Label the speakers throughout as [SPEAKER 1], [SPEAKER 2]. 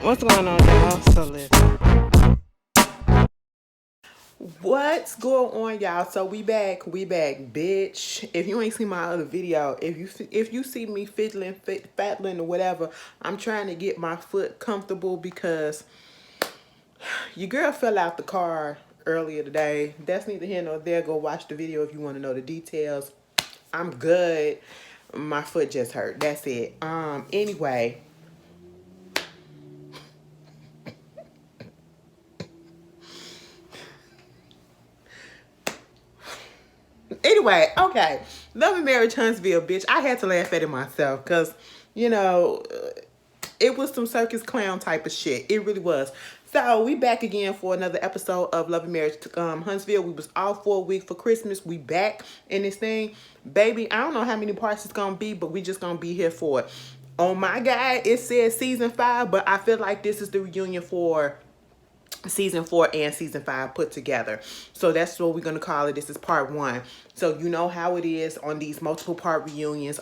[SPEAKER 1] What's going on, y'all? So listen. What's going on, y'all? So we back, bitch. If you ain't seen my other video, if you see me fattling or whatever, I'm trying to get my foot comfortable because your girl fell out the car earlier today. That's neither here nor there. Go watch the video if you want to know the details. I'm good. My foot just hurt. That's it. Anyway, okay. Love and Marriage Huntsville, bitch. I had to laugh at it myself because, you know, it was some circus clown type of shit. It really was. So we back again for another episode of Love and Marriage Huntsville. We was off for a week for Christmas. We back in this thing. Baby, I don't know how many parts it's going to be, but we just going to be here for it. On my guide, it says season 5, but I feel like this is the reunion for season 4 and season 5 put together. So that's what we're going to call it. This is part 1. So you know how it is on these multiple part reunions.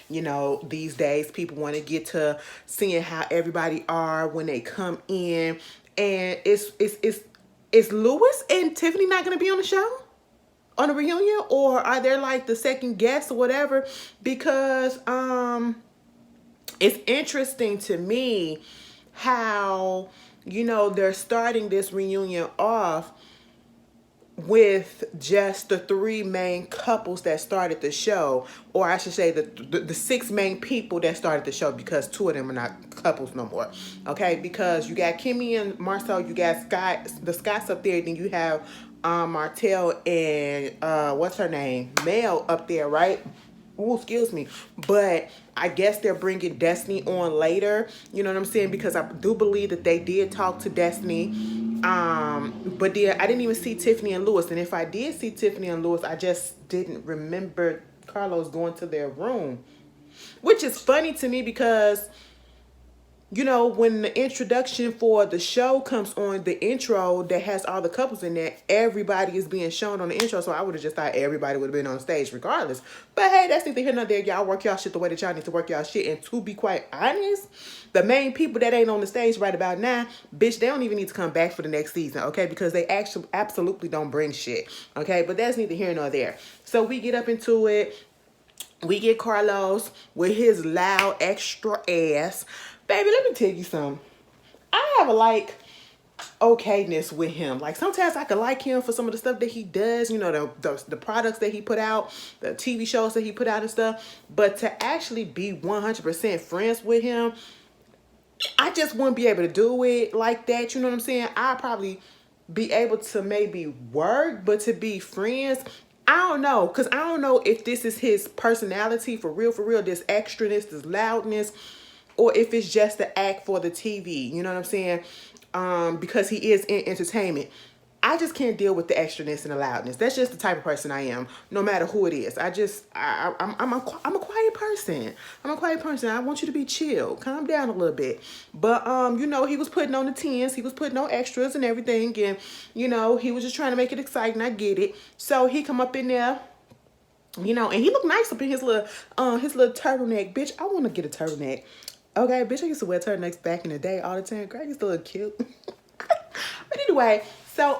[SPEAKER 1] You know, these days people want to get to seeing how everybody are when they come in. And is Lewis and Tiffany not going to be on the show? On the reunion? Or are they like the second guest or whatever? Because it's interesting to me how, you know, they're starting this reunion off with just the 3 main couples that started the show, or I should say the 6 main people that started the show, because 2 of them are not couples no more. Okay, because you got Kimmy and Marcel, you got the Scots up there, then you have Martell and what's her name, Mel up there, right? Oh, excuse me. But I guess they're bringing Destiny on later. You know what I'm saying? Because I do believe that they did talk to Destiny. But then I didn't even see Tiffany and Lewis. And if I did see Tiffany and Lewis, I just didn't remember Carlos going to their room. Which is funny to me because, you know, when the introduction for the show comes on, the intro that has all the couples in there, everybody is being shown on the intro. So I would have just thought everybody would have been on stage regardless. But hey, that's neither here nor there. Y'all work y'all shit the way that y'all need to work y'all shit. And to be quite honest, the main people that ain't on the stage right about now, bitch, they don't even need to come back for the next season, okay? Because they actually absolutely don't bring shit, okay? But that's neither here nor there. So we get up into it. We get Carlos with his loud extra ass. Baby, let me tell you something. I have a okayness with him. Like sometimes I could like him for some of the stuff that he does, you know, the products that he put out, the TV shows that he put out and stuff. But to actually be 100% friends with him, I just wouldn't be able to do it like that. You know what I'm saying? I'd probably be able to maybe work, but to be friends, I don't know. Because I don't know if this is his personality for real, this extraness, this loudness, or if it's just the act for the TV. You know what I'm saying? Because he is in entertainment. I just can't deal with the extraness and the loudness. That's just the type of person I am, no matter who it is. I'm a quiet person. I'm a quiet person. I want you to be chill. Calm down a little bit. But, you know, he was putting on the tens. He was putting on extras and everything. And, you know, he was just trying to make it exciting. I get it. So he come up in there, you know, and he looked nice up in his little turtleneck. Bitch, I want to get a turtleneck. Okay, bitch, I used to wear turtlenecks back in the day all the time. Girl, I used to look cute. But anyway, so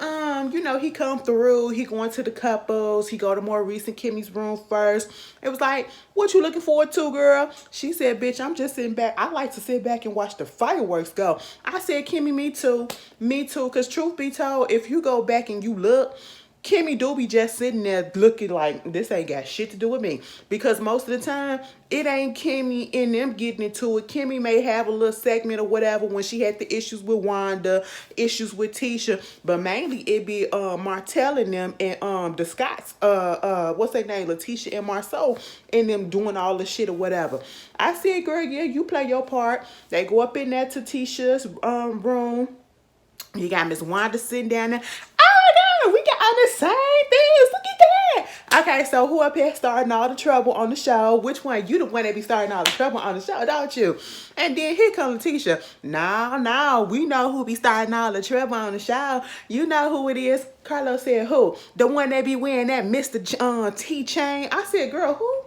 [SPEAKER 1] you know, he come through, he going to the couples, he go to more recent Kimmy's room first. It was like, what you looking forward to, girl? She said, bitch, I'm just sitting back. I like to sit back and watch the fireworks go. I said, Kimmy, me too. Me too. Cause truth be told, if you go back and you look, Kimmy do be just sitting there looking like this ain't got shit to do with me. Because most of the time, it ain't Kimmy and them getting into it. Kimmy may have a little segment or whatever when she had the issues with Wanda, issues with Tisha. But mainly it be Martell and them and the Scots, what's their name? Letitia and Marcel and them doing all the shit or whatever. I said, girl, yeah, you play your part. They go up in there to Tisha's room. You got Miss Wanda sitting down there. Oh no, we got all the same things. Look at that. Okay, so who up here starting all the trouble on the show? Which one? You the one that be starting all the trouble on the show, don't you? And then here comes Letitia. No, we know who be starting all the trouble on the show. You know who it is. Carlos said who? The one that be wearing that Mr. T chain. I said, girl, who?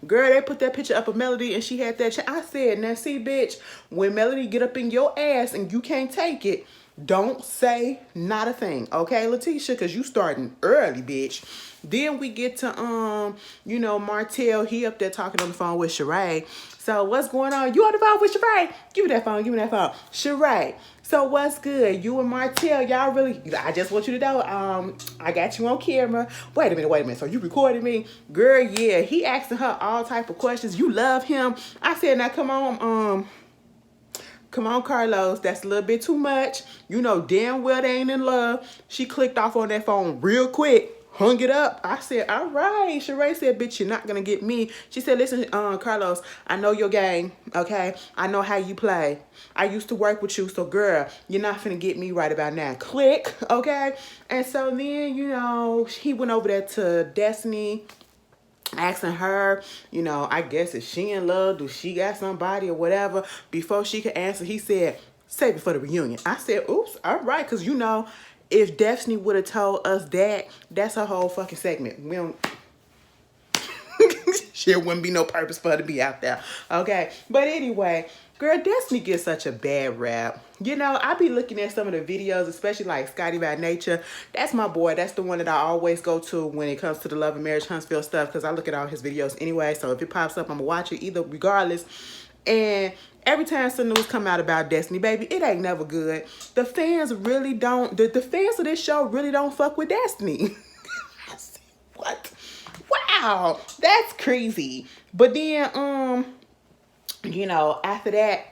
[SPEAKER 1] Girl, they put that picture up of Melody and she had that. I said, now see, bitch, when Melody get up in your ass and you can't take it, don't say not a thing, okay, Letitia? Because you starting early, bitch. Then we get to, you know, Marcel. He up there talking on the phone with Sheree. So what's going on? You on the phone with Sheree? Give me that phone. Give me that phone. Sheree. So what's good? You and Marcel, y'all really, I just want you to know, I got you on camera. Wait a minute. So you recorded me? Girl, yeah. He asking her all type of questions. You love him. I said, now come on, Carlos, that's a little bit too much. You know damn well they ain't in love. She clicked off on that phone real quick, hung it up. I said, all right. Sheree said, bitch, you're not going to get me. She said, listen, Carlos, I know your game, okay? I know how you play. I used to work with you, so girl, you're not finna get me right about now. Click, okay? And so then, you know, he went over there to Destiny, asking her, you know, I guess if she in love, do she got somebody or whatever. Before she could answer, he said, save it for the reunion. I said, oops, all right, because you know, if Destiny would have told us that, that's her whole fucking segment. We don't there wouldn't be no purpose for her to be out there, okay? But anyway, girl, Destiny gets such a bad rap. You know, I be looking at some of the videos, especially like Scotty by Nature. That's my boy. That's the one that I always go to when it comes to the Love and Marriage Huntsville stuff, because I look at all his videos anyway. So if it pops up, I'm going to watch it either regardless. And every time some news come out about Destiny, baby, it ain't never good. The fans really don't, the fans of this show really don't fuck with Destiny. I said, what? Wow, that's crazy. But then, you know, after that,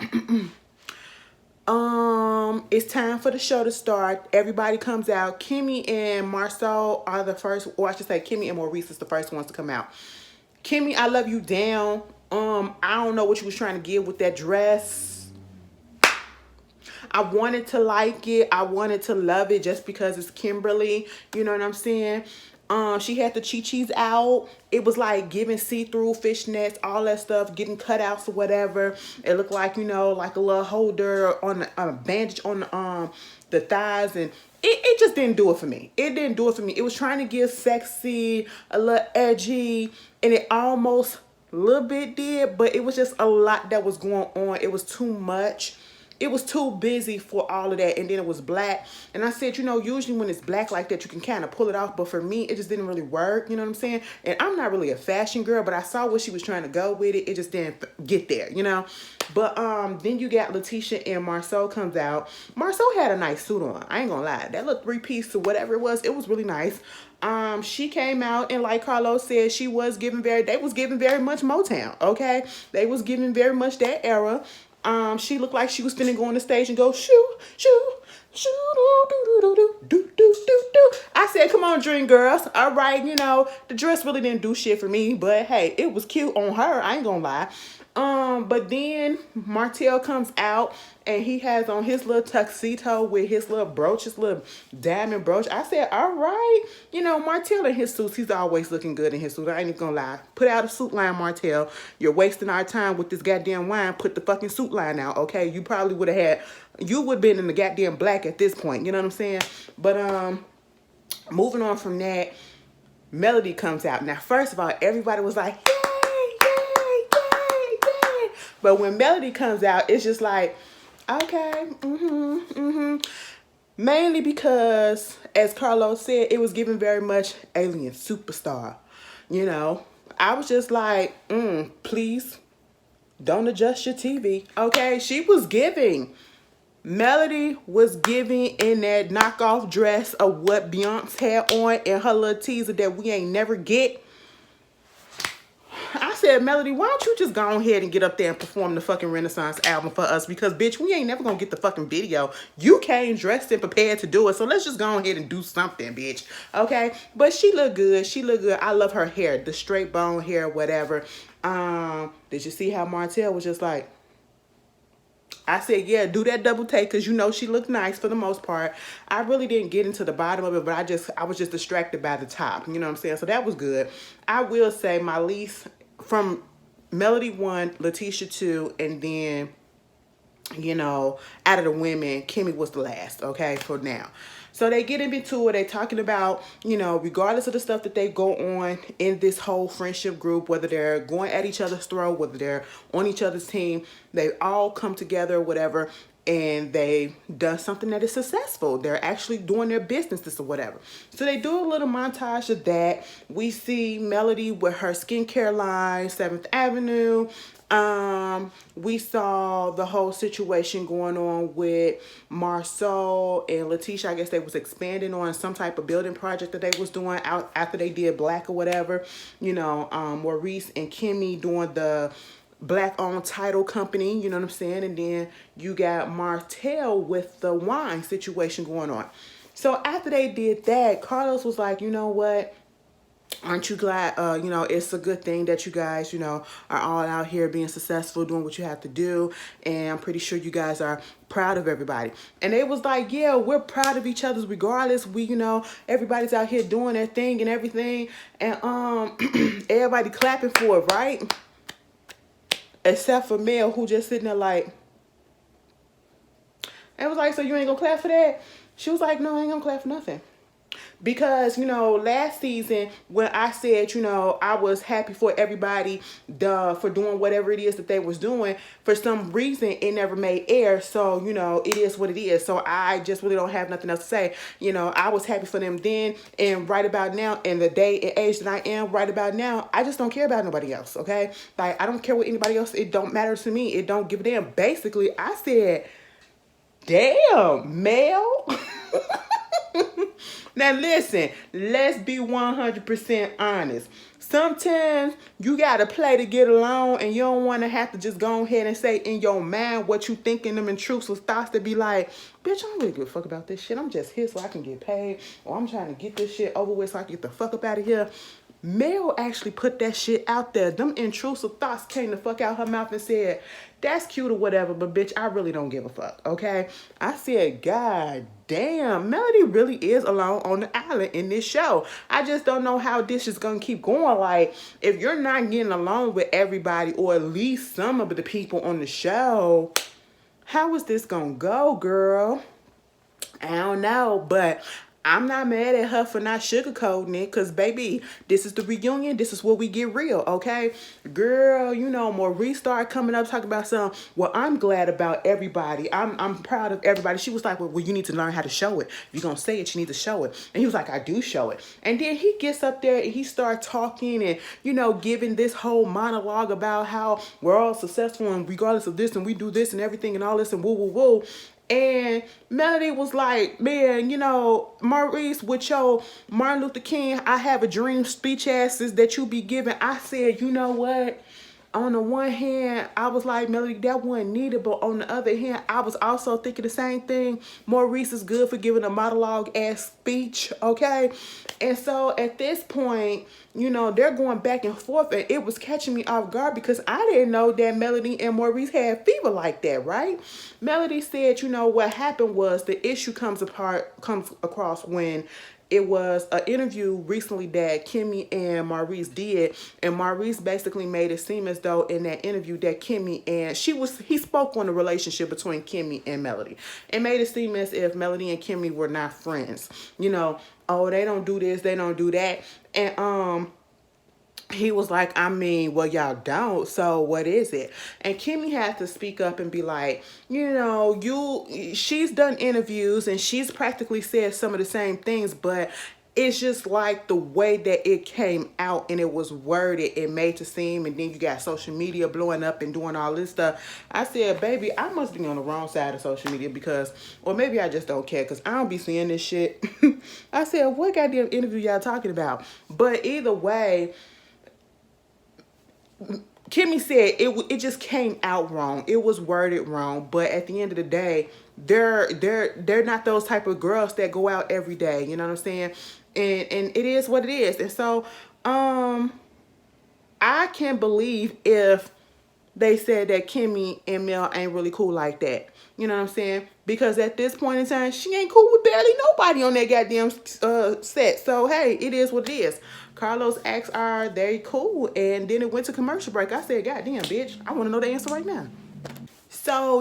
[SPEAKER 1] it's time for the show to start. Everybody comes out. Kimmy and Marcel are the first, or I should say Kimmy and Maurice is the first ones to come out. Kimmy, I love you down. I don't know what you was trying to give with that dress. I wanted to like it. I wanted to love it just because it's Kimberly. You know what I'm saying? She had the chi-chis out. It was like giving see-through fishnets, all that stuff, getting cutouts or whatever. It looked like, you know, like a little holder on a bandage on the thighs, and it just didn't do it for me. It didn't do it for me. It was trying to give sexy, a little edgy, and it almost a little bit did, but it was just a lot that was going on. It was too much. It was too busy for all of that, and then it was black. And I said, you know, usually when it's black like that, you can kind of pull it off. But for me, it just didn't really work. You know what I'm saying? And I'm not really a fashion girl, but I saw where she was trying to go with it. It just didn't get there, you know? But then you got Letitia and Marcel comes out. Marcel had a nice suit on. I ain't gonna lie. That little three-piece or whatever it was really nice. She came out, and like Carlos said, they was giving very much Motown, okay? They was giving very much that era. She looked like she was finna go on the stage and go shoo, shoo, shoo, do, do, do, do, do, do, do. I said, come on, Dream Girls. All right, you know, the dress really didn't do shit for me, but hey, it was cute on her. I ain't gonna lie. But then Marcel comes out and he has on his little tuxedo with his little brooch, his little diamond brooch. I said, all right. You know, Marcel in his suits, he's always looking good in his suit. I ain't even gonna lie. Put out a suit line, Marcel. You're wasting our time with this goddamn wine. Put the fucking suit line out, okay? You probably would have been in the goddamn black at this point. You know what I'm saying? But, moving on from that, Melody comes out. Now, first of all, everybody was like, but when Melody comes out, it's just like, okay, Mainly because, as Carlos said, it was giving very much alien superstar. You know, I was just like, please don't adjust your TV. Okay, she was giving. Melody was giving in that knockoff dress of what Beyonce had on and her little teaser that we ain't never get. I said, Melody, why don't you just go ahead and get up there and perform the fucking Renaissance album for us? Because, bitch, we ain't never gonna get the fucking video. You came dressed and prepared to do it, so let's just go ahead and do something, bitch. Okay? But she looked good. She looked good. I love her hair, the straight bone hair, whatever. Did you see how Marcel was just like, I said, yeah, do that double take because you know she looked nice for the most part. I really didn't get into the bottom of it, but I was just distracted by the top. You know what I'm saying? So that was good. I will say my least from Melody 1, Letitia 2, and then you know, out of the women, Kimmy was the last, okay, for now. So they get into it. They talking about, you know, regardless of the stuff that they go on in this whole friendship group, whether they're going at each other's throat, whether they're on each other's team, they all come together, whatever, and they done something that is successful. They're actually doing their businesses or whatever. So they do a little montage of that. We see Melody with her skincare line, 7th Avenue. We saw the whole situation going on with Marcel and Letitia. I guess they was expanding on some type of building project that they was doing out after they did Black or whatever. You know, Maurice and Kimmy doing the Black owned title company, you know what I'm saying? And then you got Marcel with the wine situation going on. So after they did that, Carlos was like, you know what? Aren't you glad, you know, it's a good thing that you guys, you know, are all out here being successful, doing what you have to do. And I'm pretty sure you guys are proud of everybody. And they was like, yeah, we're proud of each other regardless. We, you know, everybody's out here doing their thing and everything. And everybody clapping for it, right? Except for Mel, who just sitting there like, and was like, so you ain't gonna clap for that? She was like, no, I ain't gonna clap for nothing. Because, you know, last season when I said, you know, I was happy for everybody for doing whatever it is that they was doing, for some reason it never made air. So, you know, it is what it is. So I just really don't have nothing else to say. You know, I was happy for them then, and right about now, in the day and age that I am right about now, I just don't care about nobody else, okay? Like, I don't care what anybody else, it don't matter to me. It don't give a damn. Basically, I said, damn, Mel. Now listen, let's be 100% honest. Sometimes you gotta play to get along, and you don't want to have to just go ahead and say in your mind what you think in them intrusive thoughts to be like, bitch, I don't really give a fuck about this shit. I'm just here so I can get paid, or I'm trying to get this shit over with so I can get the fuck up out of here. Mel actually put that shit out there. Them intrusive thoughts came the fuck out her mouth and said, that's cute or whatever, but bitch, I really don't give a fuck, okay? I said, God damn, Melody really is alone on the island in this show. I just don't know how this is gonna keep going. Like, if you're not getting along with everybody, or at least some of the people on the show, how is this gonna go, girl? I don't know, but I'm not mad at her for not sugarcoating it, because, baby, this is the reunion. This is where we get real, okay? Girl, you know, Maurice started coming up talking about something. Well, I'm glad about everybody. I'm proud of everybody. She was like, well, you need to learn how to show it. If you're going to say it, you need to show it. And he was like, I do show it. And then he gets up there and he starts talking and, you know, giving this whole monologue about how we're all successful and regardless of this, and we do this and everything and all this and woo, woo, woo. And Melody was like, man, you know, Maurice, with your Martin Luther King, I have a dream speech asses that you be giving. I said, you know what? On the one hand, I was like, Melody, that wasn't needed. But on the other hand, I was also thinking the same thing. Maurice is good for giving a monologue-ass speech, okay? And so at this point, you know, they're going back and forth. And it was catching me off guard because I didn't know that Melody and Maurice had fever like that, right? Melody said, you know, what happened was the issue comes across when it was an interview recently that Kimmy and Maurice did, and Maurice basically made it seem as though in that interview that Kimmy and he spoke on the relationship between Kimmy and Melody, and made it seem as if Melody and Kimmy were not friends. You know, oh, they don't do this, they don't do that, and he was like, I mean, well, y'all don't, so what is it? And Kimmy had to speak up and be like, you know, she's done interviews and she's practically said some of the same things, but it's just like the way that it came out and it was worded, it made to seem, and then you got social media blowing up and doing all this stuff. I said, baby, I must be on the wrong side of social media because, or maybe I just don't care because I don't be seeing this shit. I said, what goddamn interview y'all talking about? But either way, Kimmy said it just came out wrong. It was worded wrong, but at the end of the day, they're not those type of girls that go out every day. You know what I'm saying? And it is what it is. And so, I can't believe if they said that Kimmy and Mel ain't really cool like that. You know what I'm saying? Because at this point in time, she ain't cool with barely nobody on that goddamn set. So, hey, it is what it is. Carlos asked, are they cool? And then it went to commercial break. I said, goddamn, bitch, I want to know the answer right now. So,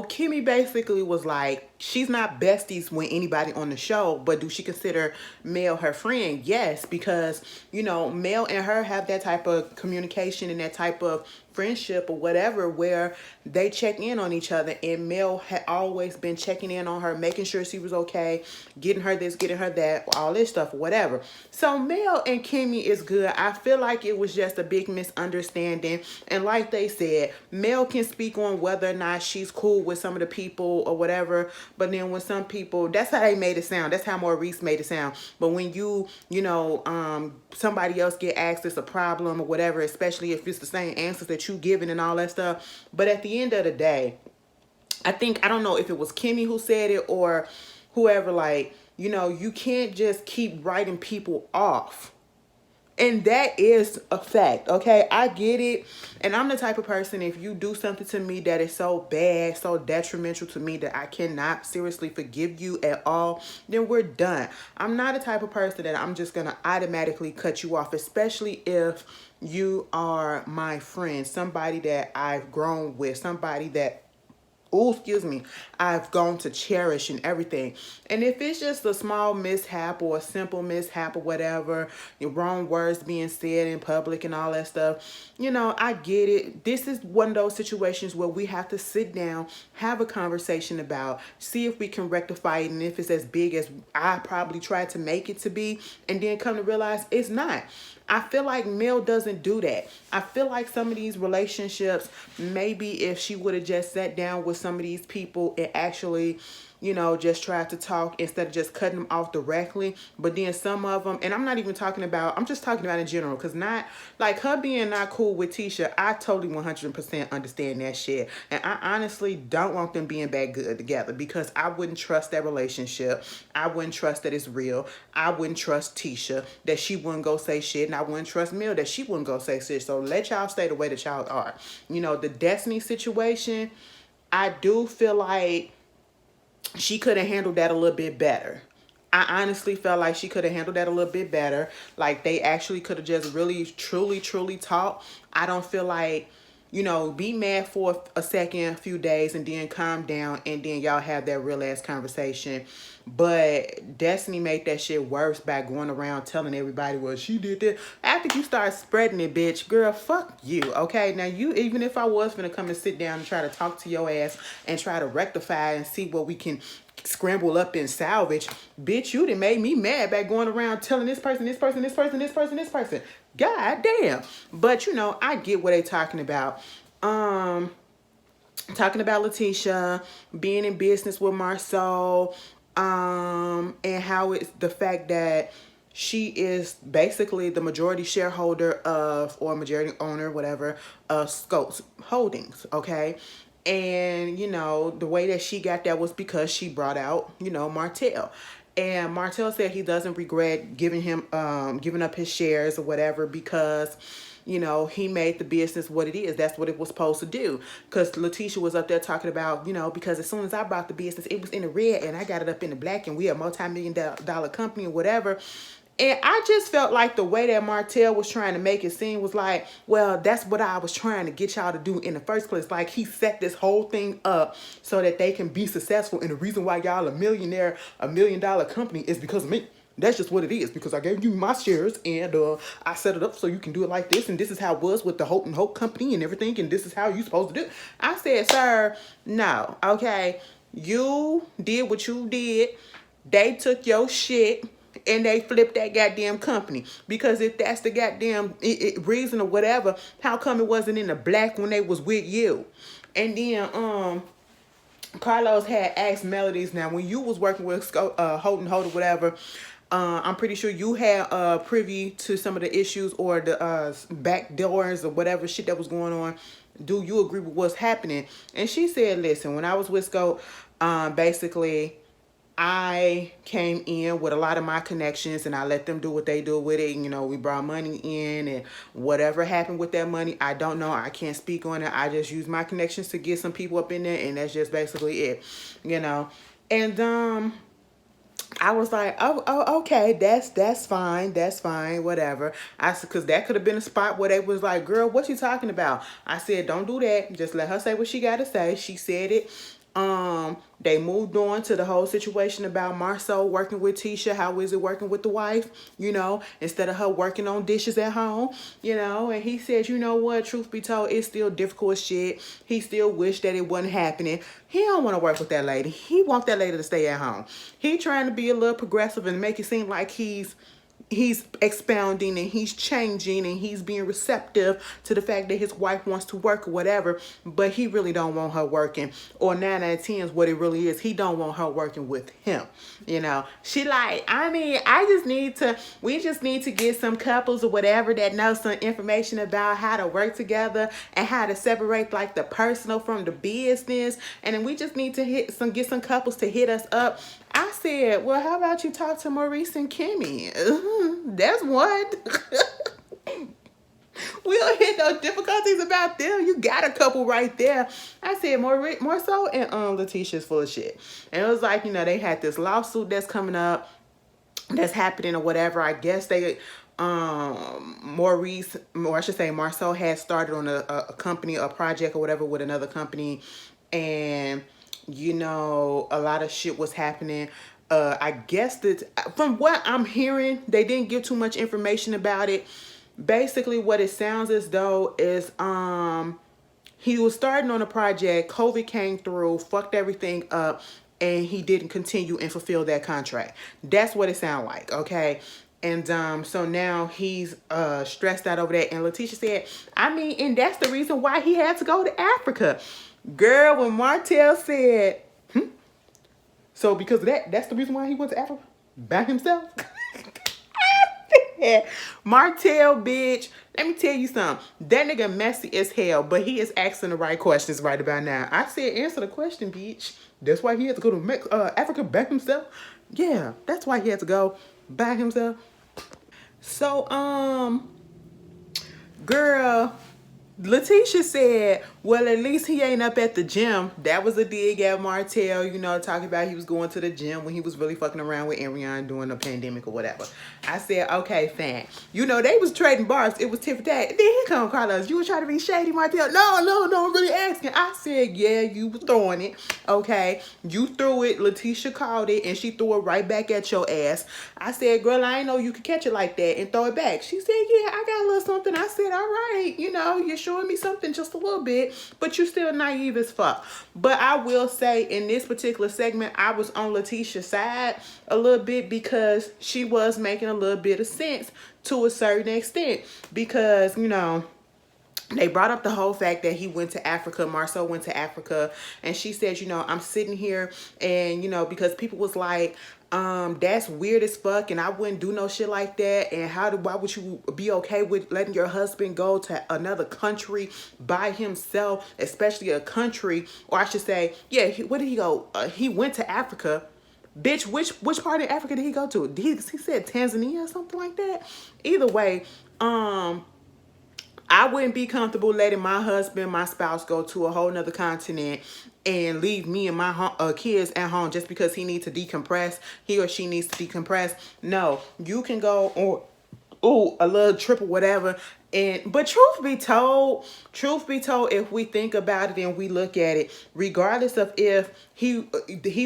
[SPEAKER 1] Kimmy basically was like, she's not besties with anybody on the show, but do she consider Mel her friend? Yes, because, Mel and her have that type of communication and that type of friendship or whatever where they check in on each other, and Mel had always been checking in on her, making sure she was okay, getting her this, getting her that, all this stuff, whatever. So Mel and Kimmy is good. I feel like it was just a big misunderstanding, and like they said, Mel can speak on whether or not she's cool with some of the people or whatever, but then when some people, that's how they made it sound, that's how Maurice made it sound. But when somebody else get asked it's a problem or whatever, especially if it's the same answers that you giving and all that stuff. But at the end of the day, I don't know if it was Kimmy who said it or whoever, like, you can't just keep writing people off. And that is a fact, okay? I get it. And I'm the type of person, if you do something to me that is so bad, so detrimental to me that I cannot seriously forgive you at all, then we're done. I'm not a type of person that I'm just going to automatically cut you off, especially if you are my friend, somebody that I've grown with, somebody that I've gone to cherish and everything. And if it's just a small mishap or a simple mishap or whatever, your wrong words being said in public and all that stuff, I get it. This is one of those situations where we have to sit down, have a conversation about, see if we can rectify it, and if it's as big as I probably tried to make it to be, and then come to realize it's not. I feel like Mel doesn't do that. I feel like some of these relationships, maybe if she would have just sat down with some of these people and actually, just tried to talk instead of just cutting them off directly. But then some of them, and I'm just talking about in general, because not, like her being not cool with Tisha, I totally 100% understand that shit. And I honestly don't want them being bad good together, because I wouldn't trust that relationship. I wouldn't trust that it's real. I wouldn't trust Tisha that she wouldn't go say shit, and I wouldn't trust Mel that she wouldn't go say shit. So let y'all stay the way that y'all are. The Destiny situation, I do feel like she could have handled that a little bit better. I honestly felt like she could have handled that a little bit better. Like, they actually could have just really, truly, truly talked. I don't feel like, be mad for a second, a few days, and then calm down, and then y'all have that real ass conversation. But Destiny made that shit worse by going around telling everybody, well, she did that. After you start spreading it, bitch, girl, fuck you, okay? Now, even if I was gonna come and sit down and try to talk to your ass and try to rectify and see what we can scramble up and salvage, bitch, you done made me mad by going around telling this person, this person, this person, this person, this person. God damn. But I get what they talking about. Talking about Letitia being in business with Marcel, and how it's the fact that she is basically the majority shareholder of, or majority owner, whatever, of Scopes Holdings, okay? And, the way that she got that was because she brought out, Martell. And Martell said he doesn't regret giving up his shares or whatever, because, he made the business what it is. That's what it was supposed to do. Because Letitia was up there talking about, because as soon as I bought the business, it was in the red and I got it up in the black, and we a multi-million-dollar company or whatever. And I just felt like the way that Martell was trying to make it seem was like, well, that's what I was trying to get y'all to do in the first place. Like, he set this whole thing up so that they can be successful. And the reason why y'all a million-dollar company is because of me. That's just what it is, because I gave you my shares, and I set it up so you can do it like this, and this is how it was with the Hope and Hope company and everything, and this is how you supposed to do it. I said, sir, no, okay? You did what you did. They took your shit and they flipped that goddamn company. Because if that's the goddamn reason or whatever, how come it wasn't in the black when they was with you? And then Carlos had asked Melodies, now when you was working with Holt and Holt or whatever, I'm pretty sure you had privy to some of the issues or the back doors or whatever shit that was going on. Do you agree with what's happening? And she said, listen, when I was with Scope, basically, I came in with a lot of my connections, and I let them do what they do with it. We brought money in, and whatever happened with that money, I don't know. I can't speak on it. I just use my connections to get some people up in there, and that's just basically it, And I was like, okay, that's fine, whatever. I said, because that could have been a spot where they was like, girl, what you talking about? I said, don't do that. Just let her say what she got to say. She said it. They moved on to the whole situation about Marcel working with Tisha. How is it working with the wife? You know, instead of her working on dishes at home, you know. And he said, you know what? Truth be told, it's still difficult as shit. He still wished that it wasn't happening. He don't want to work with that lady. He want that lady to stay at home. He trying to be a little progressive and make it seem like he's expounding and he's changing and he's being receptive to the fact that his wife wants to work or whatever, but he really don't want her working. Or 9 out of 10 is what it really is. He don't want her working with him. You know, she like, I mean, we just need to get some couples or whatever that know some information about how to work together and how to separate like the personal from the business. And then we just need to get some couples to hit us up. I said, well, how about you talk to Maurice and Kimmy? That's one. We don't hit no difficulties about them. You got a couple right there. I said, Marcel and Letitia's full of shit. And it was like, you know, they had this lawsuit that's coming up, that's happening or whatever. I guess they Maurice, or I should say Marcel, had started on a company, a project or whatever with another company, and you know, a lot of shit was happening. I guess that from what I'm hearing, they didn't give too much information about it. Basically, what it sounds as though is he was starting on a project, COVID came through, fucked everything up, and he didn't continue and fulfill that contract. That's what it sounds like, okay? And so now he's stressed out over that. And Letitia said, I mean, and that's the reason why he had to go to Africa. Girl, when Marcel said, so because of that, that's the reason why he went to Africa by himself? Marcel, bitch, let me tell you something. That nigga messy as hell, but he is asking the right questions right about now. I said, answer the question, bitch. That's why he had to go to Africa by himself? Yeah, that's why he had to go by himself. So, girl, Letitia said, well, at least he ain't up at the gym. That was a dig at Marcel, you know, talking about he was going to the gym when he was really fucking around with Ariane during the pandemic or whatever. I said, okay, fine. You know, they was trading bars. It was tit for tat. Then here come Carlos. You was trying to be shady, Marcel. No, I'm really asking. I said, yeah, you was throwing it. Okay. You threw it. Letitia called it, and she threw it right back at your ass. I said, girl, I ain't know you could catch it like that and throw it back. She said, yeah, I got a little something. I said, all right, you know, you're showing me something just a little bit, but you still naive as fuck. But I will say in this particular segment, I was on Letitia's side a little bit because she was making a little bit of sense to a certain extent, because, you know, they brought up the whole fact that he went to Africa, Marcel went to Africa, and she said, you know, I'm sitting here and, you know, because people was like, that's weird as fuck and I wouldn't do no shit like that, and why would you be okay with letting your husband go to another country by himself, especially a country, or I should say, yeah, where did he go? He went to Africa. Bitch, which part of Africa did he go to? He said Tanzania or something like that. Either way, I wouldn't be comfortable letting my husband, my spouse, go to a whole nother continent and leave me and my kids at home just because he needs to decompress. He or she needs to decompress. No, you can go or a little trip or whatever. But truth be told, if we think about it and we look at it, regardless of if he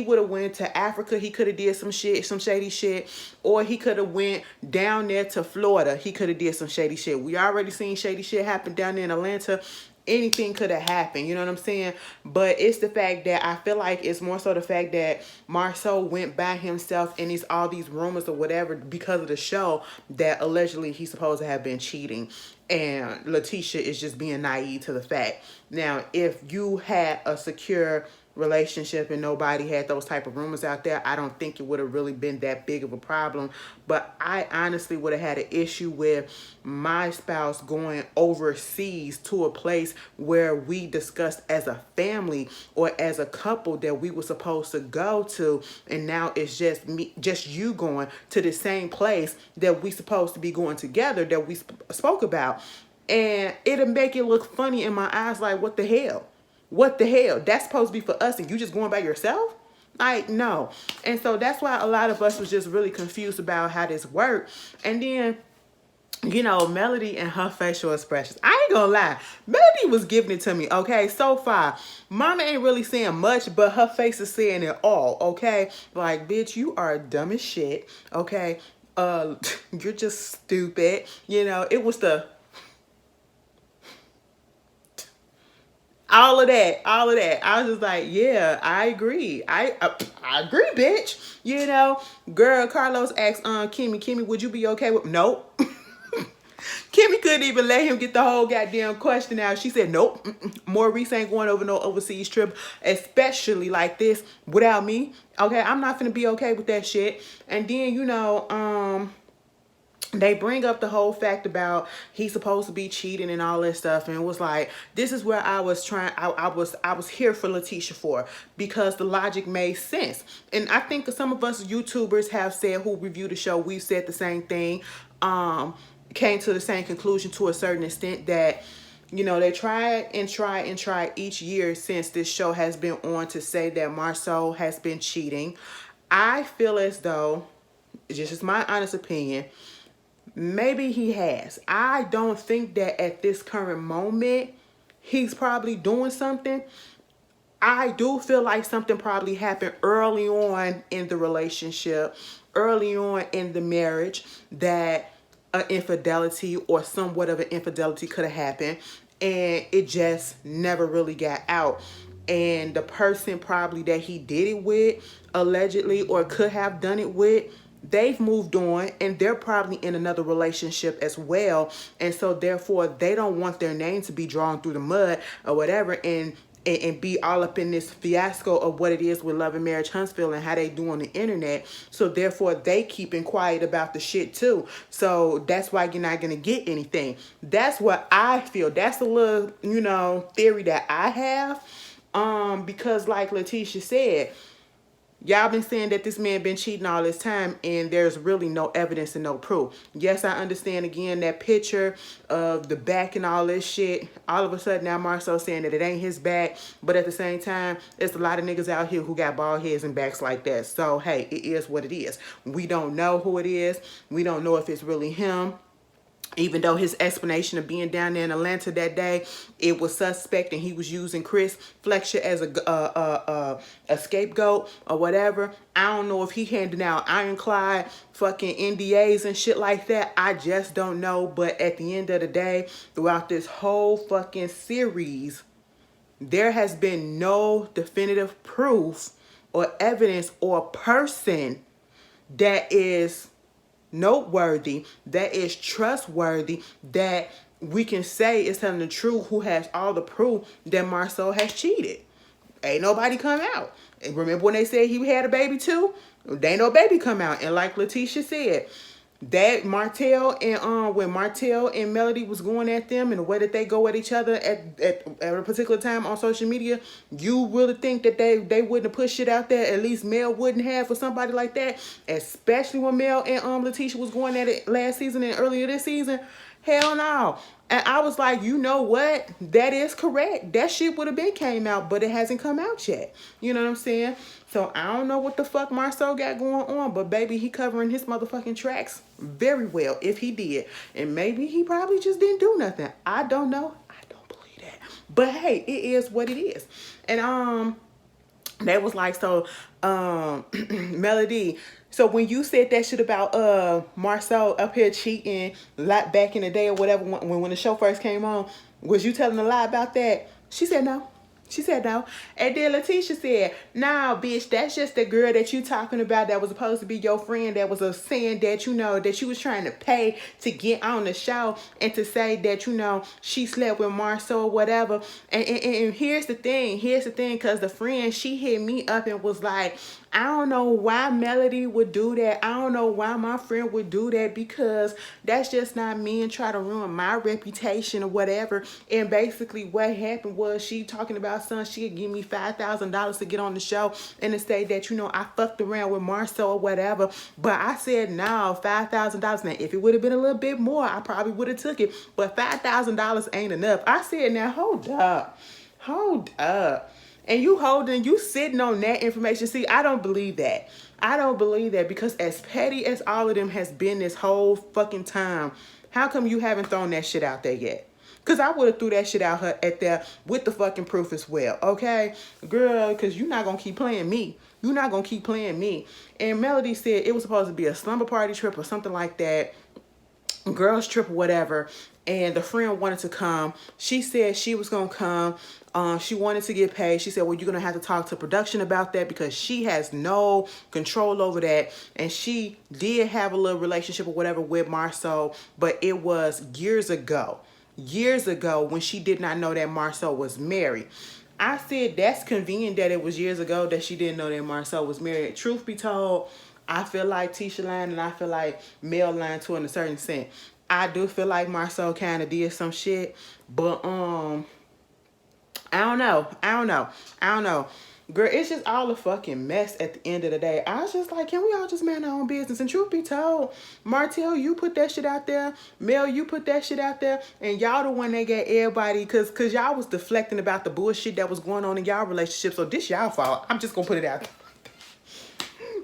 [SPEAKER 1] would have went to Africa, he could have did some shady shit, or he could have went down there to Florida, he could have did some shady shit. We already seen shady shit happen down there in Atlanta. Anything could have happened, you know what I'm saying? But it's the fact that I feel like it's more so the fact that Marcel went by himself, and it's all these rumors or whatever because of the show that allegedly he's supposed to have been cheating, and Letitia is just being naive to the fact. Now, if you had a secure relationship and nobody had those type of rumors out there, I don't think it would have really been that big of a problem. But I honestly would have had an issue with my spouse going overseas to a place where we discussed as a family or as a couple that we were supposed to go to, and now it's just you going to the same place that we supposed to be going together, that we spoke about, and it'll make it look funny in my eyes. Like, what the hell? What the hell? That's supposed to be for us, and you just going by yourself? Like, no. And so that's why a lot of us was just really confused about how this worked. And then, you know, Melody and her facial expressions. I ain't gonna lie. Melody was giving it to me, okay? So far. Mama ain't really saying much, but her face is saying it all, okay? Like, bitch, you are dumb as shit, okay? You're just stupid. You know, it was the all of that. I was just like, yeah, I agree. I agree, bitch. You know, girl, Carlos asked Kimmy, would you be okay with? Nope. Kimmy couldn't even let him get the whole goddamn question out. She said, nope, Maurice ain't going over no overseas trip, especially like this, without me. Okay, I'm not gonna be okay with that shit. And then, you know, they bring up the whole fact about he's supposed to be cheating and all that stuff, and it was like, this is where I was trying, I was here for Letitia for, because the logic made sense. And I think some of us YouTubers have said, who review the show, we've said the same thing, came to the same conclusion to a certain extent, that, you know, they try each year since this show has been on to say that Marcel has been cheating. I feel as though, just my honest opinion, maybe he has. I don't think that at this current moment he's probably doing something. I do feel like something probably happened early on in the relationship, early on in the marriage, that an infidelity or somewhat of an infidelity could have happened, and it just never really got out. And the person probably that he did it with, allegedly, or could have done it with, they've moved on and they're probably in another relationship as well. And so therefore they don't want their name to be drawn through the mud or whatever, and be all up in this fiasco of what it is with Love and Marriage Huntsville and how they do on the internet. So therefore they keeping quiet about the shit too. So that's why you're not gonna get anything. That's what I feel. That's a little, you know, theory that I have. Because like Letitia said, y'all been saying that this man been cheating all this time, and there's really no evidence and no proof. Yes, I understand, again, that picture of the back and all this shit. All of a sudden now Marcel saying that it ain't his back, but at the same time, there's a lot of niggas out here who got bald heads and backs like that. So hey, it is what it is. We don't know who it is. We don't know if it's really him. Even though his explanation of being down there in Atlanta that day, it was suspect, and he was using Chris Fletcher as a scapegoat or whatever. I don't know if he handing out ironclad fucking NDAs and shit like that. I just don't know. But at the end of the day, throughout this whole fucking series, there has been no definitive proof or evidence or person that is noteworthy, that is trustworthy, that we can say is telling the truth, who has all the proof that Marcel has cheated. Ain't nobody come out. And remember when they said he had a baby too? There ain't no baby come out. And like Letitia said, that Martell and when Martell and Melody was going at them and the way that they go at each other at a particular time on social media, you really think that they wouldn't have put shit out there? At least Mel wouldn't have for somebody like that, especially when Mel and Letitia was going at it last season and earlier this season. Hell no. And I was like, you know what? That is correct. That shit would have been came out, but it hasn't come out yet. You know what I'm saying? So I don't know what the fuck Marcel got going on, but baby, he covering his motherfucking tracks very well if he did. And maybe he probably just didn't do nothing. I don't know. I don't believe that. But hey, it is what it is. And they was like, so Melody, so when you said that shit about Marcel up here cheating like back in the day or whatever, when the show first came on, was you telling a lie about that? She said no. She said no. And then Letitia said, nah, bitch, that's just the girl that you talking about that was supposed to be your friend, that was saying that, you know, that you was trying to pay to get on the show and to say that, you know, she slept with Marcel or whatever. And here's the thing, because the friend, she hit me up and was like, I don't know why Melody would do that. I don't know why my friend would do that, because that's just not me, and try to ruin my reputation or whatever. And basically what happened was, she talking about, son, she could give me $5,000 to get on the show and to say that, you know, I fucked around with Marcel or whatever. But I said, no, $5,000. Now, if it would have been a little bit more, I probably would have took it. But $5,000 ain't enough. I said, now, hold up. And you sitting on that information. See, I don't believe that. I don't believe that, because as petty as all of them has been this whole fucking time, how come you haven't thrown that shit out there yet? Because I would have threw that shit out her at there with the fucking proof as well, okay? Girl, because you're not going to keep playing me. You're not going to keep playing me. And Melody said it was supposed to be a slumber party trip or something like that, girls trip or whatever, and the friend wanted to come. She said she was gonna come. She wanted to get paid. She said, well, you're gonna have to talk to production about that, because she has no control over that. And she did have a little relationship or whatever with Marcel, but it was years ago when she did not know that Marcel was married. I said that's convenient that it was years ago that she didn't know that Marcel was married. Truth be told, I feel like Tisha lying, and I feel like Mel lying to in a certain sense. I do feel like Marcel kind of did some shit, but I don't know. Girl, it's just all a fucking mess at the end of the day. I was just like, can we all just mind our own business? And truth be told, Marcel, you put that shit out there. Mel, you put that shit out there. And y'all the one that got everybody, cause y'all was deflecting about the bullshit that was going on in y'all relationship. So this y'all fault. I'm just gonna put it out there.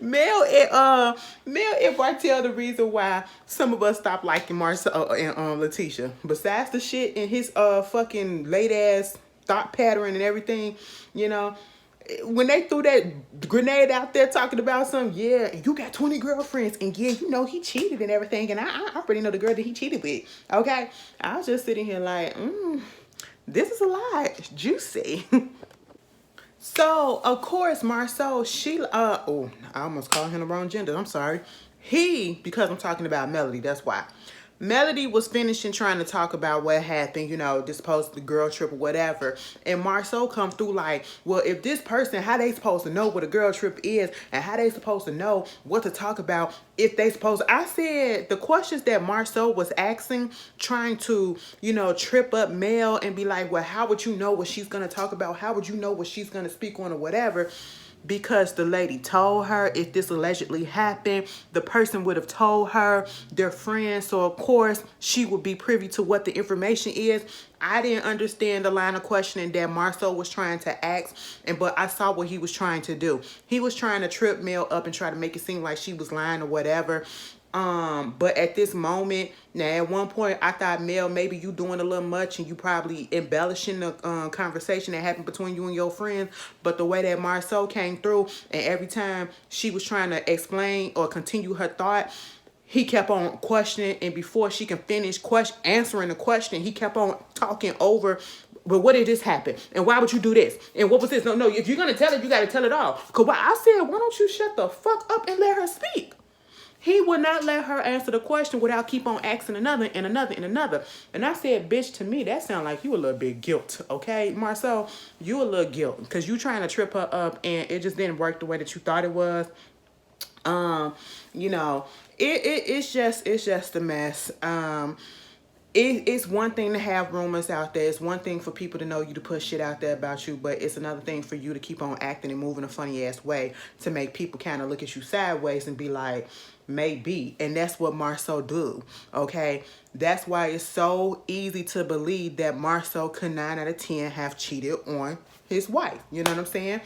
[SPEAKER 1] Mel and Marcel the reason why some of us stopped liking Marcel and Letitia. Besides the shit in his fucking late ass thought pattern and everything, you know, when they threw that grenade out there talking about yeah, you got 20 girlfriends, and yeah, you know he cheated and everything, and I already know the girl that he cheated with. Okay, I was just sitting here like, this is a lot, juicy. So, of course, Marcel, oh, I almost called him the wrong gender. I'm sorry. Because I'm talking about Melody, that's why. Melody was finishing trying to talk about what happened, you know, this supposed the girl trip or whatever. And Marcel come through like, well, if this person, how they supposed to know what a girl trip is, and how they supposed to know what to talk about if they supposed I said the questions that Marcel was asking, trying to, you know, trip up Mel and be like, well, how would you know what she's going to talk about? How would you know what she's going to speak on or whatever? Because the lady told her if this allegedly happened, the person would have told her, their friends. So, of course, she would be privy to what the information is. I didn't understand the line of questioning that Marcel was trying to ask, but I saw what he was trying to do. He was trying to trip Mel up and try to make it seem like she was lying or whatever. But at this moment, now at one point I thought, Mel, maybe you doing a little much and you probably embellishing the conversation that happened between you and your friends. But the way that Marcel came through, and every time she was trying to explain or continue her thought, he kept on questioning, and before she can finish answering the question, he kept on talking over. But what did this happen? And why would you do this? And what was this? No, if you're gonna tell it, you gotta tell it all. Cause I said, why don't you shut the fuck up and let her speak? He would not let her answer the question without keep on asking another and another and another. And I said, bitch, to me, that sound like you a little bit guilt, okay? Marcel, you a little guilt, because you trying to trip her up and it just didn't work the way that you thought it was. You know, it's just a mess. It's one thing to have rumors out there. It's one thing for people to know you, to put shit out there about you, but it's another thing for you to keep on acting and moving a funny ass way to make people kind of look at you sideways and be like, maybe. And that's what Marcel do, okay? That's why it's so easy to believe that Marcel could 9 out of 10 have cheated on his wife. You know what I'm saying?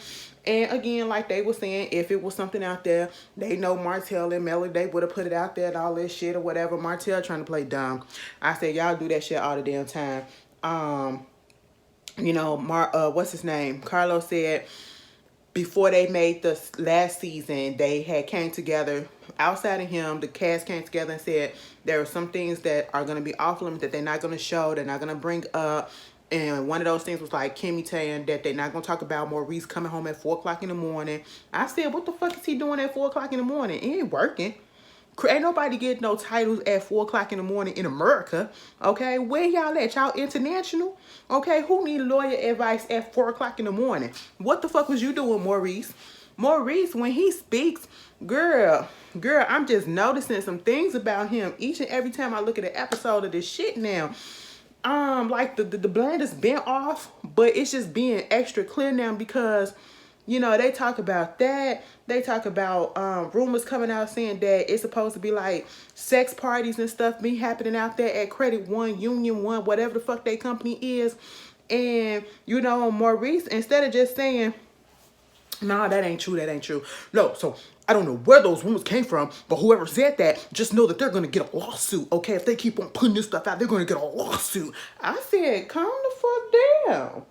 [SPEAKER 1] And again, like they were saying, if it was something out there, they know Marcel and Melody, they would have put it out there and all this shit or whatever. Marcel trying to play dumb. I said, y'all do that shit all the damn time. You know, what's his name? Carlos said before they made the last season, they had came together outside of him. The cast came together and said there are some things that are going to be off limits that they're not going to show, they're not going to bring up. And one of those things was like Kimmy saying that they're not going to talk about Maurice coming home at 4 o'clock in the morning. I said, what the fuck is he doing at 4 o'clock in the morning? He ain't working. Ain't nobody getting no titles at 4 o'clock in the morning in America. Okay, where y'all at? Y'all international? Okay, who need lawyer advice at 4 o'clock in the morning? What the fuck was you doing, Maurice? Maurice, when he speaks, girl, I'm just noticing some things about him each and every time I look at an episode of this shit now. Like the blend is bent off, but it's just being extra clear now because, you know, they talk about that. They talk about rumors coming out saying that it's supposed to be like sex parties and stuff be happening out there at Credit One, Union One, whatever the fuck their company is. And, you know, Maurice, instead of just saying, nah, that ain't true, that ain't true. No, so I don't know where those rumors came from, but whoever said that, just know that they're gonna get a lawsuit, okay? If they keep on putting this stuff out, they're gonna get a lawsuit. I said, calm the fuck down.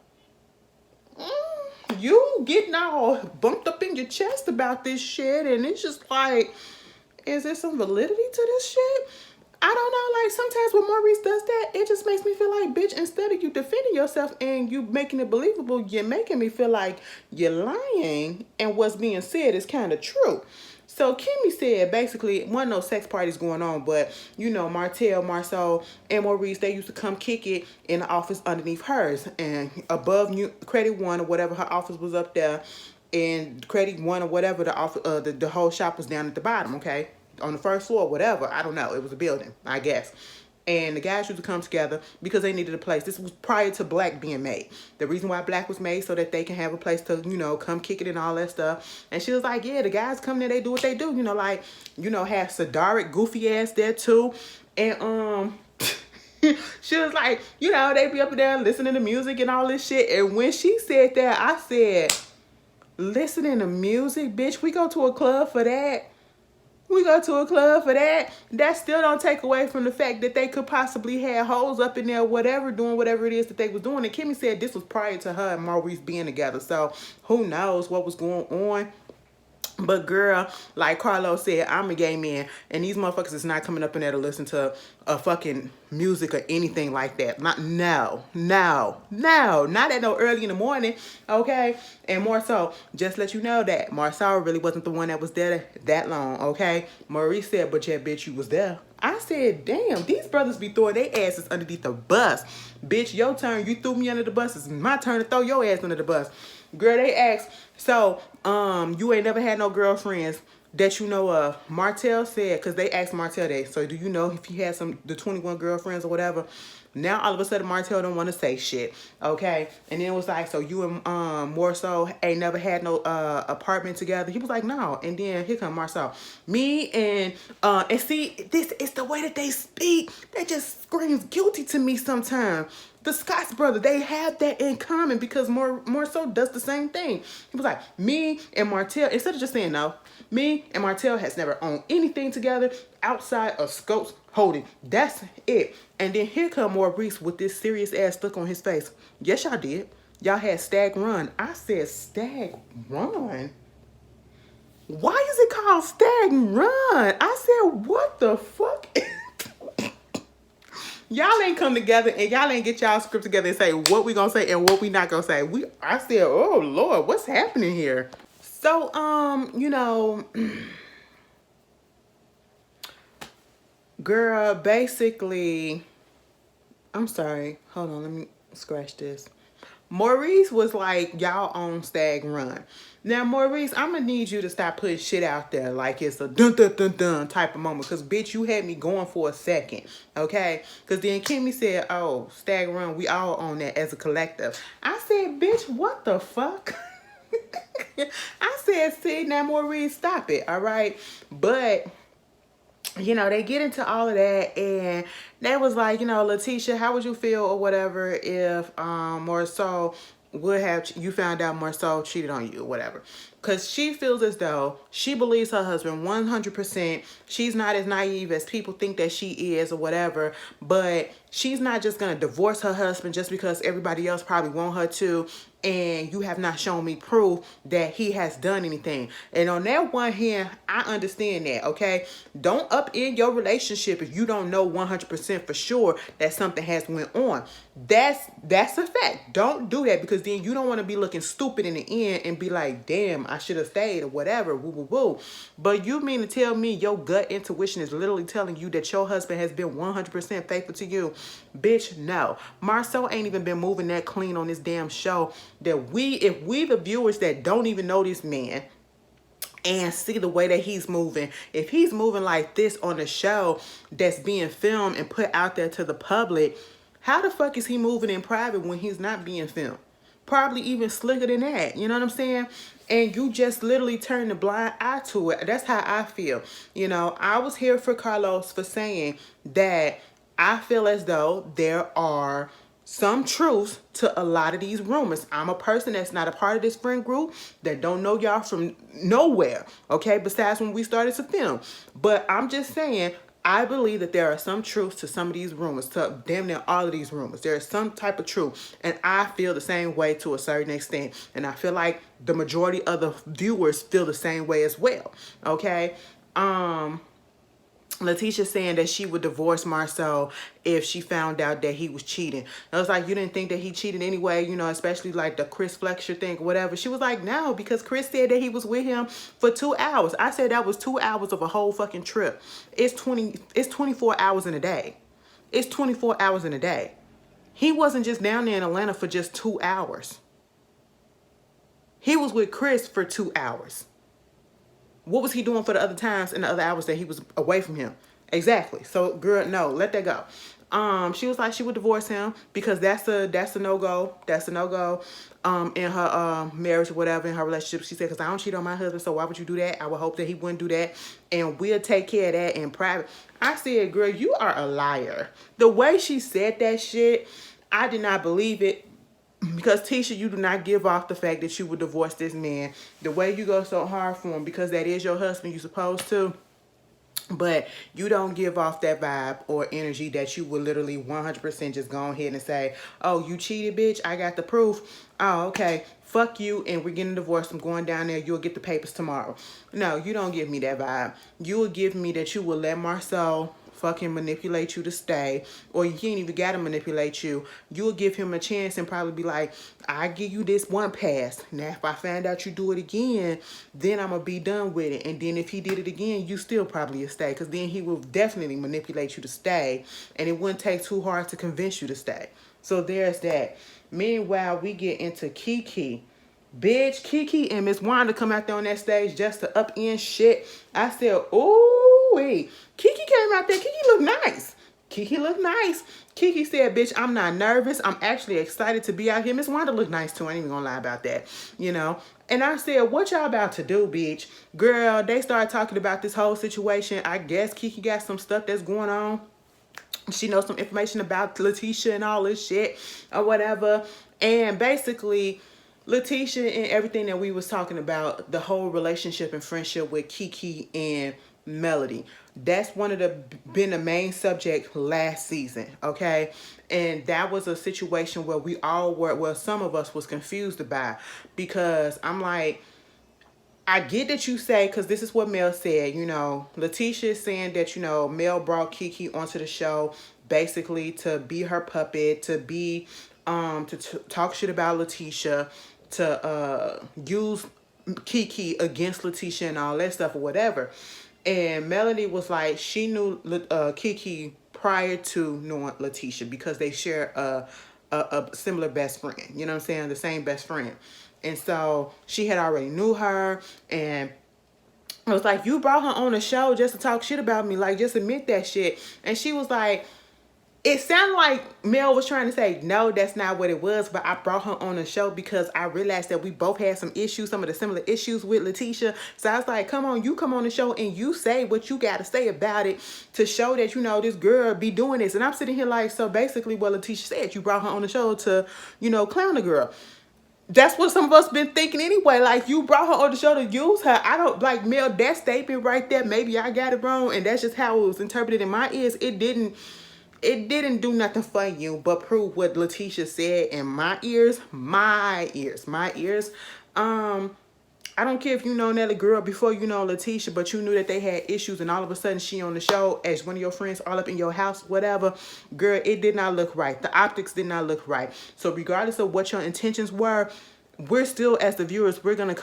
[SPEAKER 1] You getting all bumped up in your chest about this shit, and it's just like, is there some validity to this shit? I don't know, like sometimes when Maurice does that, it just makes me feel like, bitch, instead of you defending yourself and you making it believable, you're making me feel like you're lying and what's being said is kind of true. So Kimmy said basically one of those sex parties going on, but you know, Marcel, and Maurice, they used to come kick it in the office underneath hers, and above Credit One or whatever, her office was up there, and Credit One or whatever, the office, the whole shop was down at the bottom, okay? On the first floor, whatever. I don't know. It was a building, I guess. And the guys used to come together because they needed a place. This was prior to Black being made. The reason why Black was made so that they can have a place to, you know, come kick it and all that stuff. And she was like, yeah, the guys come there, they do what they do. You know, like, you know, have Sadaric goofy ass there too. And she was like, you know, they be up there listening to music and all this shit. And when she said that, I said, listening to music, bitch, we go to a club for that. We go to a club for that. That still don't take away from the fact that they could possibly have hoes up in there, whatever, doing whatever it is that they was doing. And Kimmy said this was prior to her and Maurice being together. So who knows what was going on. But girl, like Carlos said, I'm a gay man, and these motherfuckers is not coming up in there to listen to a fucking music or anything like that. Not at no early in the morning, okay? And more so, just let you know that Marcel really wasn't the one that was there that long, okay? Maurice said, but yeah, bitch, you was there. I said, damn, these brothers be throwing their asses underneath the bus. Bitch, your turn, you threw me under the bus. It's my turn to throw your ass under the bus. Girl, they asked, so, you ain't never had no girlfriends that you know of. Marcel said, because they asked Marcel that, so do you know if he had the 21 girlfriends or whatever? Now, all of a sudden, Marcel don't want to say shit, okay? And then it was like, so you and Marcel ain't never had no apartment together? He was like, no. And then here come Marcel. Me and see, this is the way that they speak. That just screams guilty to me sometimes. The Scott's brother, they have that in common because Marcel does the same thing. He was like, me and Marcel, instead of just saying no, me and Marcel has never owned anything together outside of Scope's holding. That's it. And then here come Maurice with this serious ass look on his face. Yes, y'all did. Y'all had Stag Run. I said Stag Run? Why is it called Stag Run? I said, what the fuck? Y'all ain't come together and y'all ain't get y'all script together and say what we gonna say and what we not gonna say. I said, oh Lord, what's happening here? So, you know, girl, basically, I'm sorry. Hold on, let me scratch this. Maurice was like, y'all on Stag Run. Now, Maurice, I'm going to need you to stop putting shit out there like it's a dun-dun-dun-dun type of moment. Because, bitch, you had me going for a second, okay? Because then Kimmy said, oh, Stag Run, we all own that as a collective. I said, bitch, what the fuck? I said, see, now, Maurice, stop it, all right? But you know, they get into all of that, and they was like, you know, Letitia, how would you feel or whatever if Marcel would have, you found out Marcel cheated on you or whatever? Because she feels as though she believes her husband 100%. She's not as naive as people think that she is or whatever, but she's not just going to divorce her husband just because everybody else probably want her to, and you have not shown me proof that he has done anything. And on that one hand, I understand that, okay? Don't upend your relationship if you don't know 100% for sure that something has went on. That's a fact. Don't do that, because then you don't want to be looking stupid in the end and be like, damn, I should have stayed or whatever, woo, woo, woo. But you mean to tell me your gut intuition is literally telling you that your husband has been 100% faithful to you? Bitch, no. Marcel ain't even been moving that clean on this damn show that if we the viewers that don't even know this man and see the way that he's moving, if he's moving like this on a show that's being filmed and put out there to the public, how the fuck is he moving in private when he's not being filmed? Probably even slicker than that, you know what I'm saying? And you just literally turn the blind eye to it. That's how I feel. You know, I was here for Carlos for saying that I feel as though there are some truth to a lot of these rumors. I'm a person that's not a part of this friend group, that don't know y'all from nowhere, okay, besides when we started to film. But I'm just saying, I believe that there are some truths to some of these rumors, to damn near all of these rumors. There is some type of truth, and I feel the same way to a certain extent, and I feel like the majority of the viewers feel the same way as well, okay? Letitia saying that she would divorce Marcel if she found out that he was cheating. I was like, you didn't think that he cheated anyway, you know, especially like the Chris Fletcher thing, whatever. She was like, no, because Chris said that he was with him for 2 hours. I said that was 2 hours of a whole fucking trip. It's 24 hours in a day. It's 24 hours in a day. He wasn't just down there in Atlanta for just 2 hours. He was with Chris for 2 hours. What was he doing for the other times and the other hours that he was away from him? Exactly. So, girl, no, let that go. She was like she would divorce him because that's a no-go. That's a no-go in her marriage or whatever, in her relationship. She said, because I don't cheat on my husband, so why would you do that? I would hope that he wouldn't do that, and we'll take care of that in private. I said, girl, you are a liar. The way she said that shit, I did not believe it. Because Tisha, you do not give off the fact that you would divorce this man. The way you go so hard for him, because that is your husband, you're supposed to. But you don't give off that vibe or energy that you would literally 100% just go ahead and say, oh, you cheated, bitch. I got the proof. Oh, okay. Fuck you, and we're getting divorced. I'm going down there. You'll get the papers tomorrow. No, you don't give me that vibe. You will give me that you will let Marcel fucking manipulate you to stay, or you ain't even gotta manipulate you. You'll give him a chance and probably be like, I give you this one pass. Now, if I find out you do it again, then I'm gonna be done with it. And then if he did it again, you still probably stay, because then he will definitely manipulate you to stay, and it wouldn't take too hard to convince you to stay. So there's that. Meanwhile, we get into Kiki. Bitch, Kiki and Miss Wanda come out there on that stage just to upend shit. I said, ooh, wait. Kiki came out there. Kiki looked nice. Kiki looked nice. Kiki said, bitch, I'm not nervous. I'm actually excited to be out here. Miss Wanda looked nice too. I ain't even gonna lie about that, you know. And I said, what y'all about to do, bitch? Girl, they started talking about this whole situation. I guess Kiki got some stuff that's going on. She knows some information about Letitia and all this shit or whatever. And basically, Letitia and everything that we was talking about, the whole relationship and friendship with Kiki and Melody, that's been the main subject last season, okay? And that was a situation where we all were, well, some of us was confused about, because I'm like, I get that you say, because this is what Mel said, you know, Letitia is saying that, you know, Mel brought Kiki onto the show basically to be her puppet, to be, to talk shit about Letitia, to use Kiki against Letitia and all that stuff or whatever. And Melody was like, she knew Kiki prior to knowing Letitia because they share a similar best friend. You know what I'm saying? The same best friend. And so she had already knew her, and I was like, you brought her on the show just to talk shit about me. Like, just admit that shit. And she was like, it sounded like Mel was trying to say, no, that's not what it was, but I brought her on the show because I realized that we both had some issues, some of the similar issues with Letitia. So I was like, come on, you come on the show and you say what you got to say about it to show that, you know, this girl be doing this. And I'm sitting here like, so basically what Letitia said, you brought her on the show to, you know, clown the girl. That's what some of us been thinking anyway. Like, you brought her on the show to use her. I don't, like, Mel, that statement right there, maybe I got it wrong, and that's just how it was interpreted in my ears. It didn't do nothing for you but prove what Letitia said in my ears. I don't care if you know Nelly girl before you know Letitia, but you knew that they had issues, and all of a sudden she on the show as one of your friends all up in your house, whatever. Girl, it did not look right. The optics did not look right. So regardless of what your intentions were, we're still, as the viewers, we're gonna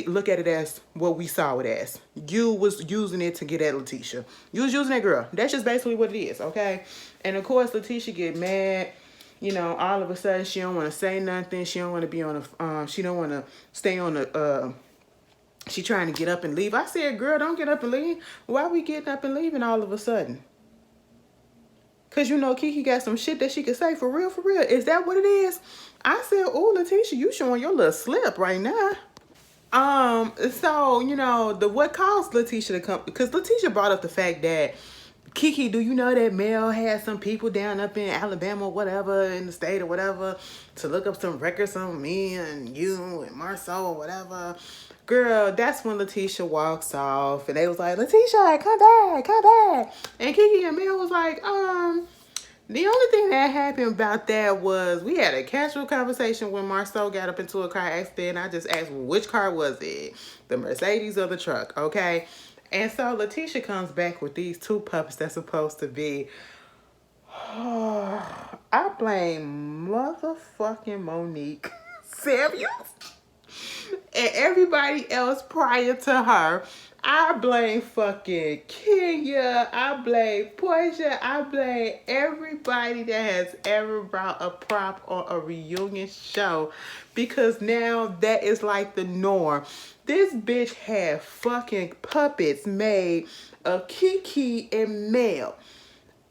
[SPEAKER 1] look at it as what we saw it as. You was using it to get at Letitia. You was using that girl. That's just basically what it is, okay? And of course, Letitia get mad. You know, all of a sudden she don't want to say nothing. She don't want to be on the. She don't want to stay on the. She trying to get up and leave. I said, girl, don't get up and leave. Why we getting up and leaving all of a sudden? Because, you know, Kiki got some shit that she could say for real, for real. Is that what it is? I said, oh, Letitia, you showing your little slip right now. So, you know, what caused Letitia to come, because Letitia brought up the fact that Kiki, do you know that Mel had some people down up in Alabama, whatever, in the state or whatever, to look up some records on me and you and Marcel or whatever? Girl, that's when Letitia walks off and they was like, Letitia, come back, come back. And Kiki and Mel was like, the only thing that happened about that was we had a casual conversation when Marcel got up into a car accident. I just asked, well, which car was it? The Mercedes or the truck, okay? And so Letitia comes back with these two puppets that's supposed to be. I blame motherfucking Monique Samuels and everybody else prior to her. I blame fucking Kenya. I blame Portia. I blame everybody that has ever brought a prop or a reunion show, because now that is like the norm. This bitch had fucking puppets made of Kiki and Mel.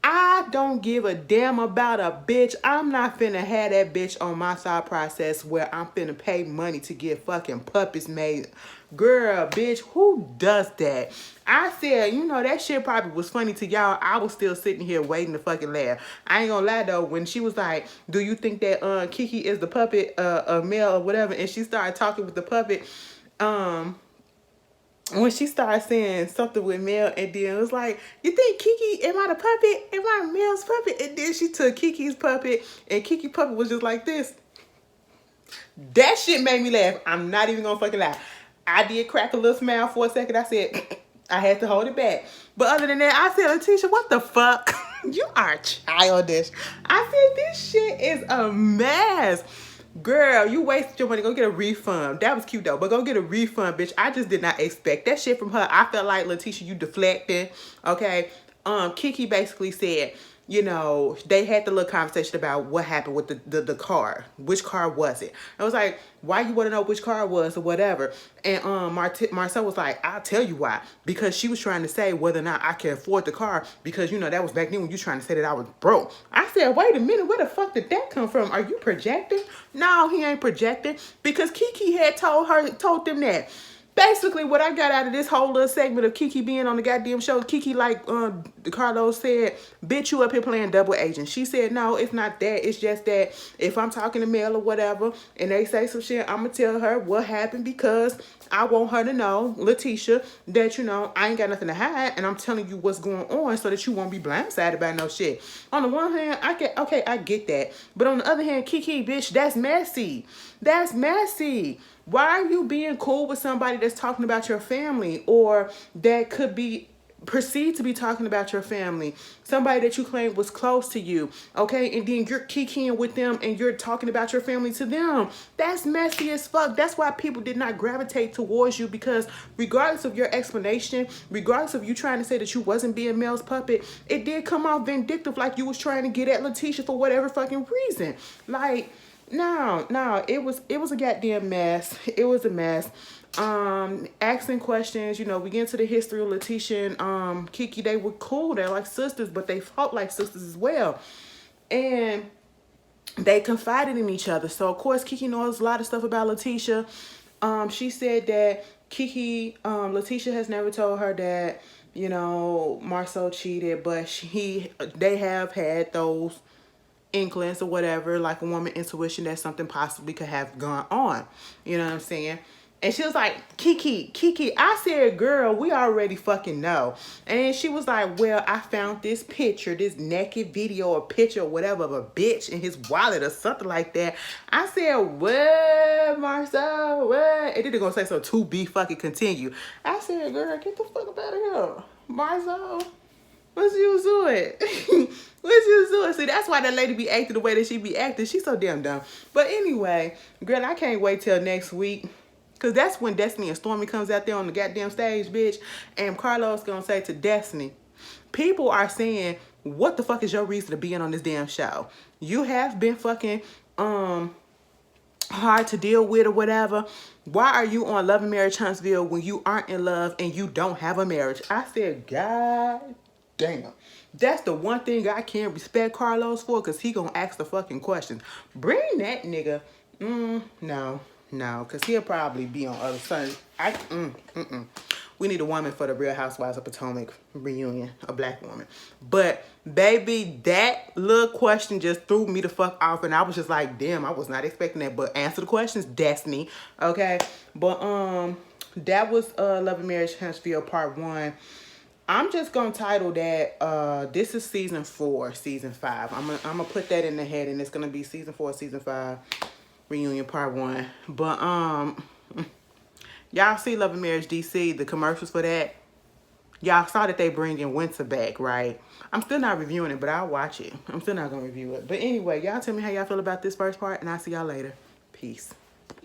[SPEAKER 1] I don't give a damn about a bitch. I'm not finna have that bitch on my side process where I'm finna pay money to get fucking puppets made. Girl, bitch, who does that? I said, you know, that shit probably was funny to y'all. I was still sitting here waiting to fucking laugh. I ain't gonna lie though, when she was like, do you think that Kiki is the puppet of Mel or whatever, and she started talking with the puppet, when she started saying something with Mel, and then it was like, you think Kiki, am I the puppet? Am I Mel's puppet? And then she took Kiki's puppet, and Kiki's puppet was just like this. That shit made me laugh. I'm not even gonna fucking lie. I did crack a little smile for a second. I said, I had to hold it back. But other than that, I said, Letitia, what the fuck? You are childish. I said, this shit is a mess. Girl, you wasted your money. Go get a refund. That was cute though, but go get a refund, bitch. I just did not expect that shit from her. I felt like, Letitia, you deflecting. Okay. Kiki basically said, you know, they had the little conversation about what happened with the car. Which car was it? I was like, why you want to know which car it was or whatever? And Marcel was like, I'll tell you why. Because she was trying to say whether or not I can afford the car, because, you know, that was back then when you trying to say that I was broke. I said, wait a minute, where the fuck did that come from? Are you projecting? No, he ain't projecting, because Kiki had told them that. Basically, what I got out of this whole little segment of Kiki being on the goddamn show, Kiki, like Carlos said, bitch, you up here playing double agent. She said, no, it's not that. It's just that if I'm talking to Mel or whatever, and they say some shit, I'm going to tell her what happened, because I want her to know, Letitia, that, you know, I ain't got nothing to hide, and I'm telling you what's going on so that you won't be blindsided by no shit. On the one hand, I get that. But on the other hand, Kiki, bitch, that's messy. That's messy. Why are you being cool with somebody that's talking about your family, or that could be perceived to be talking about your family? Somebody that you claim was close to you, okay? And then you're kikiing with them and you're talking about your family to them. That's messy as fuck. That's why people did not gravitate towards you, because regardless of your explanation, regardless of you trying to say that you wasn't being Mel's puppet, it did come off vindictive, like you was trying to get at Letitia for whatever fucking reason. Like, no, it was a goddamn mess. It was a mess. Asking questions, you know, we get into the history of Letitia and Kiki. They were cool, they're like sisters, but they fought like sisters as well. And they confided in each other. So of course Kiki knows a lot of stuff about Letitia. She said that Letitia has never told her that, you know, Marcel cheated, but they have had those inklings or whatever, like a woman intuition that something possibly could have gone on. You know what I'm saying? And she was like, Kiki. I said, girl, we already fucking know. And she was like, well, I found this picture, this naked video or picture or whatever of a bitch in his wallet or something like that. I said, what, Marcel? What? And then they're gonna say, so to be fucking continue. I said, girl, get the fuck up out of here, Marcel. What you doing? What you doing? See, that's why that lady be acting the way that she be acting. She's so damn dumb. But anyway, girl, I can't wait till next week, because that's when Destiny and Stormy comes out there on the goddamn stage, bitch. And Carlos gonna say to Destiny, people are saying, what the fuck is your reason to being on this damn show? You have been fucking hard to deal with or whatever. Why are you on Love and Marriage Huntsville when you aren't in love and you don't have a marriage? I said, God damn. That's the one thing I can't respect Carlos for, because he gonna ask the fucking questions. Bring that nigga. No, because he'll probably be on other side. We need a woman for the Real Housewives of Potomac reunion, a black woman. But baby, that little question just threw me the fuck off, and I was just like, damn, I was not expecting that. But answer the questions, Destiny. Okay. But that was Love and Marriage Huntsville Part 1. I'm just gonna title that this is season 4, season 5. I'm gonna put that in the head, and it's gonna be season 4, season 5, reunion part 1. But y'all see Love and Marriage DC, the commercials for that. Y'all saw that they bringing Winter back, right? I'm still not reviewing it, but I'll watch it. I'm still not gonna review it. But anyway, y'all tell me how y'all feel about this first part, and I'll see y'all later. Peace.